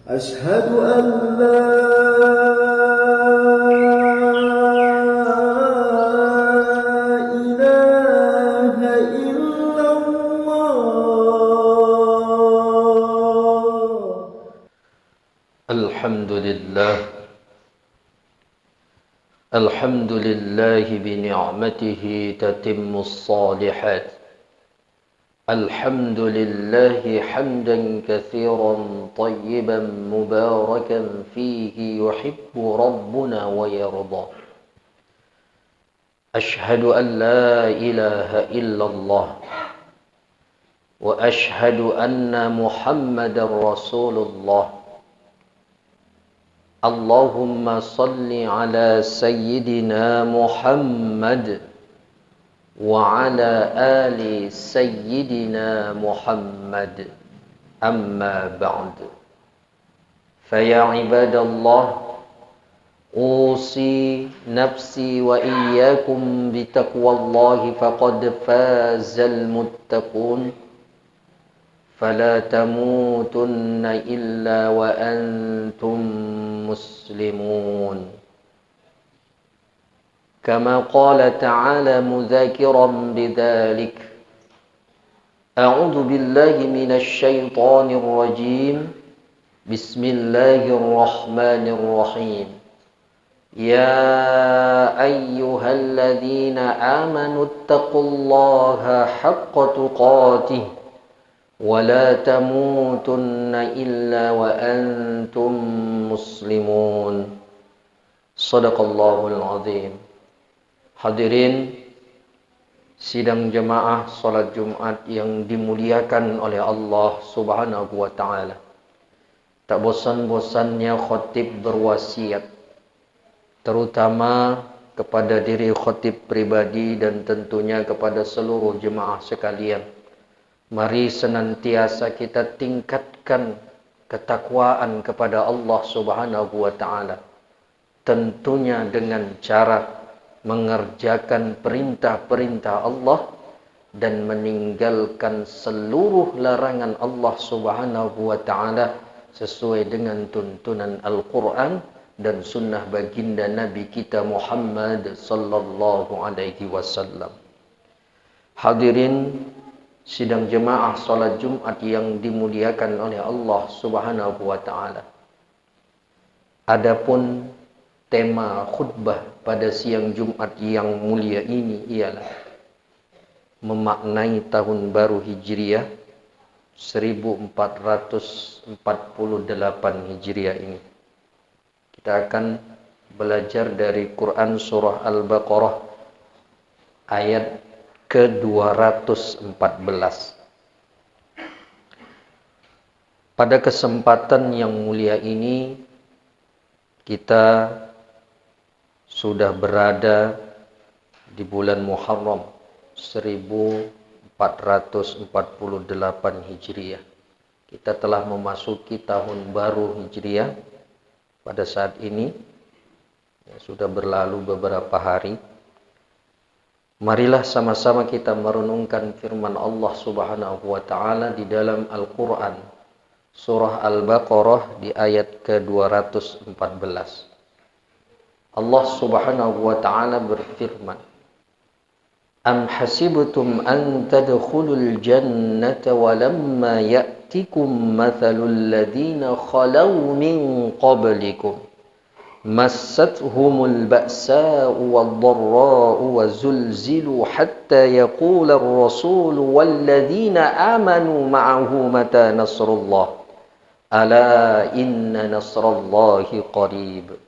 أشهد أن لا إله إلا الله. الحمد لله بنعمته تتم الصالحات. الحمد لله حمدا كثيرا طيبا مباركا فيه يحب ربنا ويرضى. أشهد أن لا إله إلا الله وأشهد أن محمدا رسول الله. اللهم صل على سيدنا محمد وعلى آل سيدنا محمد. أما بعد، فيا عباد الله، أوصي نفسي وإياكم بتقوى الله فقد فاز المتقون. فلا تموتن إلا وأنتم مسلمون. كما قال تعالى مذاكرا بذلك: أعوذ بالله من الشيطان الرجيم. بسم الله الرحمن الرحيم. يا أيها الذين آمنوا اتقوا الله حق تقاته ولا تموتن إلا وأنتم مسلمون. Sadaqallahul azim. Hadirin sidang jemaah salat Jumat yang dimuliakan oleh Allah Subhanahu wa taala. Tak bosan-bosannya khatib berwasiat, terutama kepada diri khatib pribadi dan tentunya kepada seluruh jemaah sekalian. Mari senantiasa kita tingkatkan ketakwaan kepada Allah Subhanahu wa taala. Tentunya dengan cara mengerjakan perintah-perintah Allah dan meninggalkan seluruh larangan Allah Subhanahu wa taala sesuai dengan tuntunan Al-Qur'an dan sunnah baginda Nabi kita Muhammad sallallahu alaihi wasallam. Hadirin sidang jemaah salat Jumat yang dimuliakan oleh Allah Subhanahu wa taala. Adapun tema khutbah pada siang Jumat yang mulia ini ialah memaknai tahun baru Hijriah 1448 Hijriah ini. Kita akan belajar dari Quran surah Al-Baqarah ayat ke-214. Pada kesempatan yang mulia ini kita sudah berada di bulan Muharram 1448 Hijriah. Kita telah memasuki tahun baru Hijriah pada saat ini. Sudah berlalu beberapa hari. Marilah sama-sama kita merenungkan firman Allah Subhanahu wa taala di dalam Al-Qur'an surah Al-Baqarah di ayat ke-214. Allah Subhanahu wa taala berfirman: Am hasibtum an tadkhulul jannata wa lamma ya'tikum mathalul ladzina khalaw min qablikum massathumul ba'sa'u wad-dharra'u wazulzilu hatta yaqula ar-rasul wal ladzina amanu ma'ahu mata nasrullah ala inna nasrallahi qarib.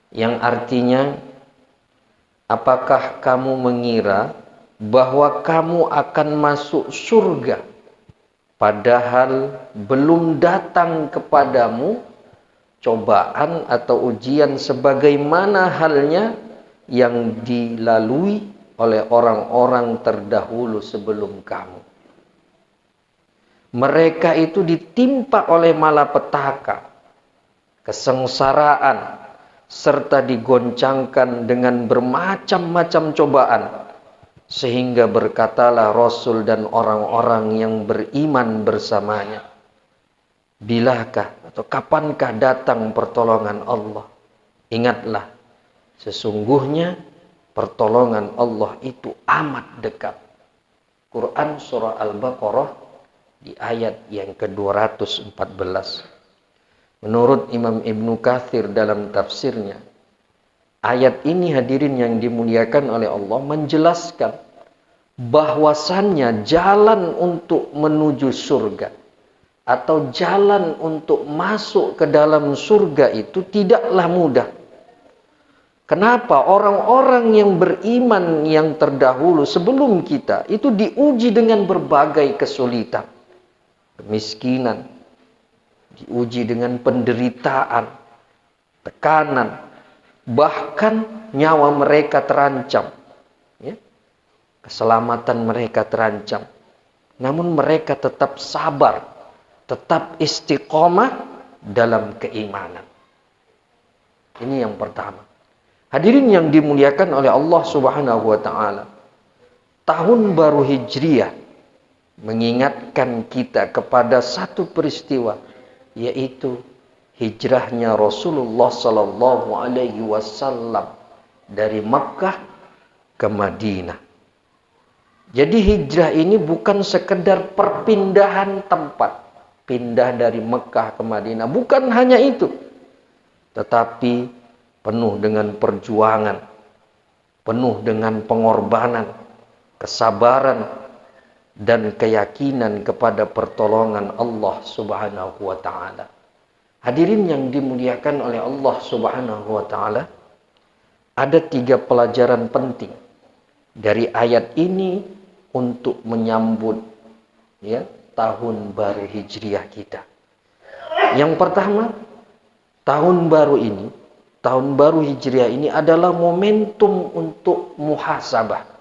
Yang artinya, apakah kamu mengira bahwa kamu akan masuk surga padahal belum datang kepadamu cobaan atau ujian sebagaimana halnya yang dilalui oleh orang-orang terdahulu sebelum kamu. Mereka itu ditimpa oleh malapetaka, kesengsaraan, serta digoncangkan dengan bermacam-macam cobaan, sehingga berkatalah Rasul dan orang-orang yang beriman bersamanya, Bilakah atau kapankah datang pertolongan Allah? Ingatlah, sesungguhnya pertolongan Allah itu amat dekat. Quran surah Al-Baqarah di ayat yang ke-214. Menurut Imam Ibnu Katsir dalam tafsirnya, ayat ini hadirin yang dimuliakan oleh Allah menjelaskan bahwasannya jalan untuk menuju surga atau jalan untuk masuk ke dalam surga itu tidaklah mudah. Kenapa? Orang-orang yang beriman yang terdahulu sebelum kita itu diuji dengan berbagai kesulitan. Kemiskinan, diuji dengan penderitaan, tekanan, bahkan nyawa mereka terancam. Ya? Keselamatan mereka terancam. Namun mereka tetap sabar, tetap istiqomah dalam keimanan. Ini yang pertama. Hadirin yang dimuliakan oleh Allah Subhanahu wa taala. Tahun baru Hijriah mengingatkan kita kepada satu peristiwa, yaitu hijrahnya Rasulullah sallallahu alaihi wasallam dari Makkah ke Madinah. Jadi hijrah ini bukan sekedar perpindahan tempat, pindah dari Mekah ke Madinah, bukan hanya itu. Tetapi penuh dengan perjuangan, penuh dengan pengorbanan, kesabaran, dan keyakinan kepada pertolongan Allah Subhanahu wa ta'ala. Hadirin yang dimuliakan oleh Allah Subhanahu wa ta'ala, ada 3 pelajaran penting dari ayat ini untuk menyambut ya, tahun baru Hijriah kita. Yang pertama, tahun baru ini, tahun baru Hijriah ini adalah momentum untuk muhasabah.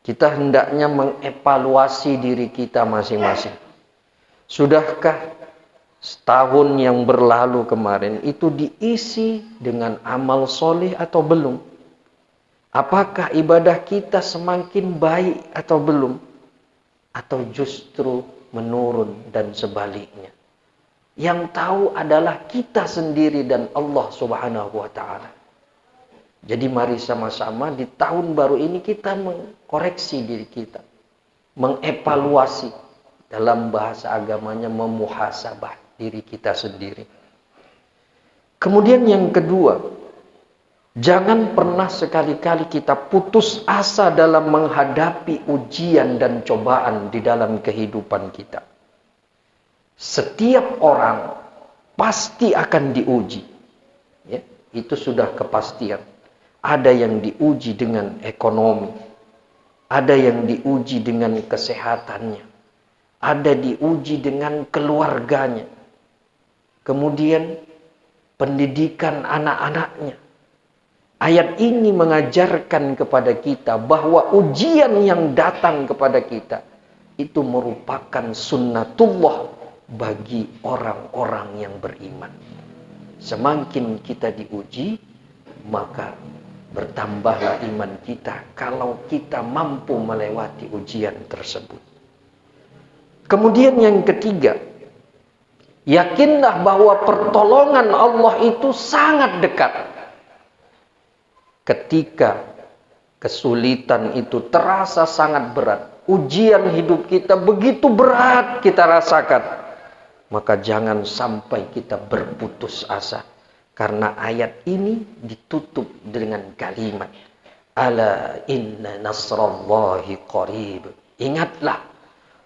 Kita hendaknya mengevaluasi diri kita masing-masing. Sudahkah setahun yang berlalu kemarin itu diisi dengan amal soleh atau belum? Apakah ibadah kita semakin baik atau belum? Atau justru menurun dan sebaliknya? Yang tahu adalah kita sendiri dan Allah Subhanahu wa ta'ala. Jadi mari sama-sama di tahun baru ini kita mengkoreksi diri kita. Mengevaluasi, dalam bahasa agamanya memuhasabah diri kita sendiri. Kemudian yang kedua, jangan pernah sekali-kali kita putus asa dalam menghadapi ujian dan cobaan di dalam kehidupan kita. Setiap orang pasti akan diuji. Ya, itu sudah kepastian. Ada yang diuji dengan ekonomi. Ada yang diuji dengan kesehatannya. Ada diuji dengan keluarganya. Kemudian pendidikan anak-anaknya. Ayat ini mengajarkan kepada kita bahwa ujian yang datang kepada kita itu merupakan sunnatullah bagi orang-orang yang beriman. Semakin kita diuji, maka bertambahlah iman kita kalau kita mampu melewati ujian tersebut. Kemudian yang ketiga, yakinlah bahwa pertolongan Allah itu sangat dekat. Ketika kesulitan itu terasa sangat berat, ujian hidup kita begitu berat kita rasakan, maka jangan sampai kita berputus asa. Karena ayat ini ditutup dengan kalimat, ala inna nasrallahi qarib. Ingatlah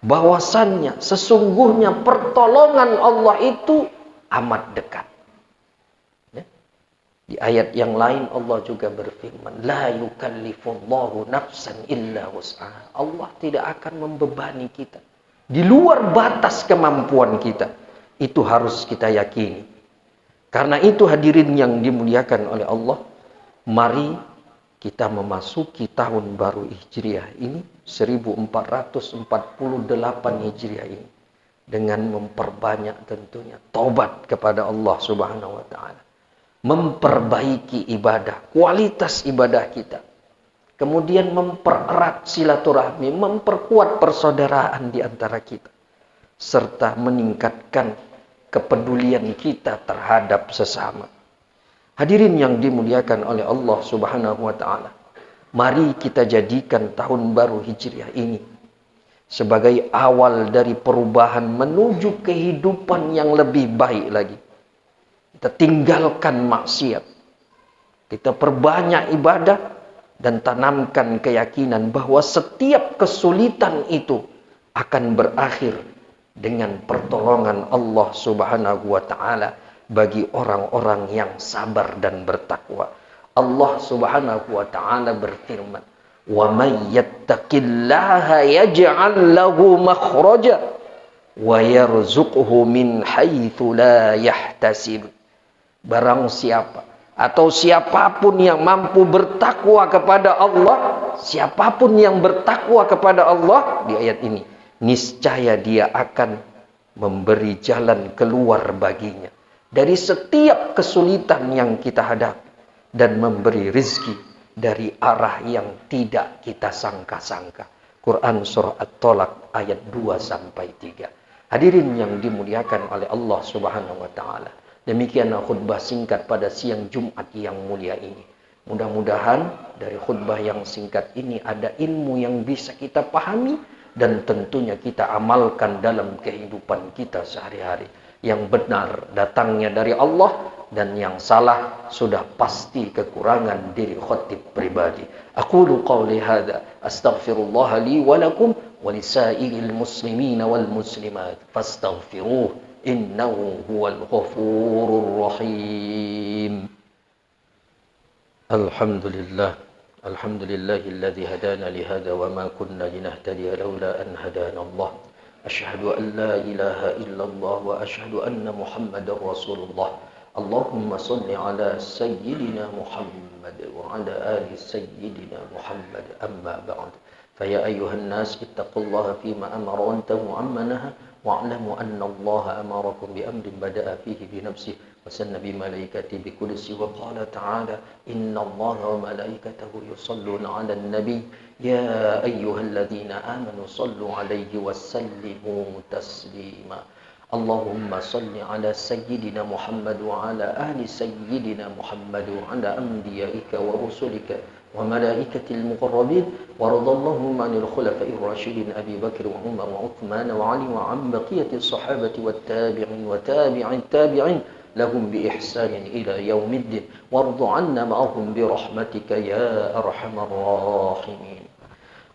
bahwasannya sesungguhnya pertolongan Allah itu amat dekat. Ya. Di ayat yang lain Allah juga berfirman, la yukallifullahu nafsan illa wus'aha. Allah tidak akan membebani kita di luar batas kemampuan kita. Itu harus kita yakini. Karena itu hadirin yang dimuliakan oleh Allah, mari kita memasuki tahun baru Hijriah ini, 1448 Hijriah ini, dengan memperbanyak tentunya taubat kepada Allah Subhanahu wa ta'ala. Memperbaiki ibadah, kualitas ibadah kita. Kemudian mempererat silaturahmi, memperkuat persaudaraan di antara kita. Serta meningkatkan kepedulian kita terhadap sesama. Hadirin yang dimuliakan oleh Allah Subhanahu wa taala. Mari kita jadikan tahun baru Hijriah ini sebagai awal dari perubahan menuju kehidupan yang lebih baik lagi. Kita tinggalkan maksiat. Kita perbanyak ibadah dan tanamkan keyakinan bahwa setiap kesulitan itu akan berakhir dengan pertolongan Allah Subhanahu wa taala bagi orang-orang yang sabar dan bertakwa. Allah Subhanahu wa taala berfirman, "Wa may yattaqillaha yaj'al lahu makhraja wa yarzuqhu min haitsu la yahtasib." Barang siapa atau siapapun yang mampu bertakwa kepada Allah, siapapun yang bertakwa kepada Allah di ayat ini, niscaya dia akan memberi jalan keluar baginya dari setiap kesulitan yang kita hadapi dan memberi rizki dari arah yang tidak kita sangka-sangka. Quran surah At-Tolak ayat 2-3. Hadirin yang dimuliakan oleh Allah Subhanahu wa taala. Demikianlah khutbah singkat pada siang Jumat yang mulia ini. Mudah-mudahan dari khutbah yang singkat ini ada ilmu yang bisa kita pahami dan tentunya kita amalkan dalam kehidupan kita sehari-hari. Yang benar datangnya dari Allah dan yang salah sudah pasti kekurangan diri khatib pribadi. Aqulu qawli hadza astaghfirullah li wa lakum wa lisairil muslimina wal muslimat fastaghfiruh. Innahu huwal ghafurur rahim. Alhamdulillah. Alhamdulillahilladzi hadana li hadza wa ma kunna linahtadiya laula an hadana Allah. Asyhadu an la ilaha illallah wa asyhadu anna Muhammadar Rasulullah. Allahumma shalli ala sayyidina Muhammad wa ala ali sayyidina Muhammad. Amma ba'd. Fa ya ayyuhan nas ittaqullaha fima amara wa antahu amma naha. واعلموا أن الله أمركم بأمر بدأ فيه بنفسه وسن بملائكته بقدسه وقال تعالى إن الله وملائكته يصلون على النبي يا أيها الذين آمنوا صلوا عليه وسلموا تسليما اللهم صل على سيدنا محمد وعلى آل سيدنا محمد وعلى أنبيائك ورسلك وملائكة المقربين وارض اللهم عن الخلفاء الراشدين أبي بكر وعمر وعثمان وعلي وعن بقية الصحابة والتابعين وتابع التابعين لهم بإحسان إلى يوم الدين وارض عنا معهم برحمتك يا أرحم الراحمين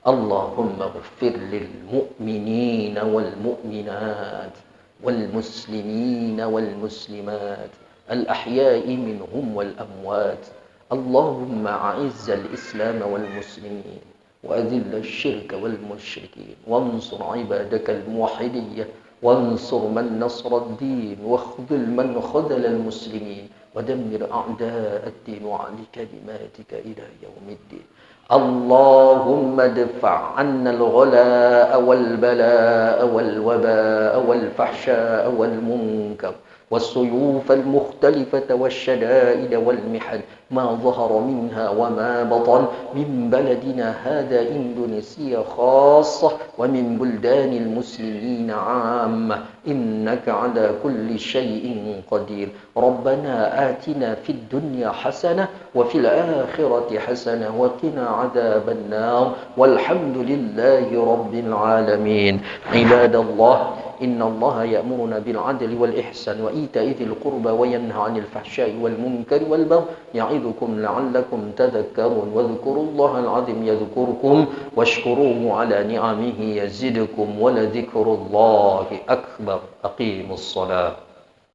اللهم اغفر للمؤمنين والمؤمنات والمسلمين والمسلمات الأحياء منهم والأموات اللهم أعز الإسلام والمسلمين وأذل الشرك والمشركين وانصر عبادك الموحدين وانصر من نصر الدين واخذل من خذل المسلمين ودمر أعداء الدين وعلي كلماتك إلى يوم الدين اللهم ادفع عنا الغلاء والبلاء والوباء والفحشاء والمنكر والسيوف المختلفة والشدائد والمحن ما ظهر منها وما بطن من بلدنا هذا إندونيسيا خاصة ومن بلدان المسلمين عامة إنك على كل شيء قدير ربنا آتنا في الدنيا حسنة وفي الآخرة حسنة وقنا عذاب النار والحمد لله رب العالمين عباد الله إن الله يأمرنا بالعدل والإحسان وإيتاء ذي القربى وينهى عن الفحشاء والمنكر والبغي يعظكم لعلكم تذكرون واذكروا الله العظيم يذكركم واشكروه على نعمه يزدكم ولذكر الله أكبر أقيموا الصلاة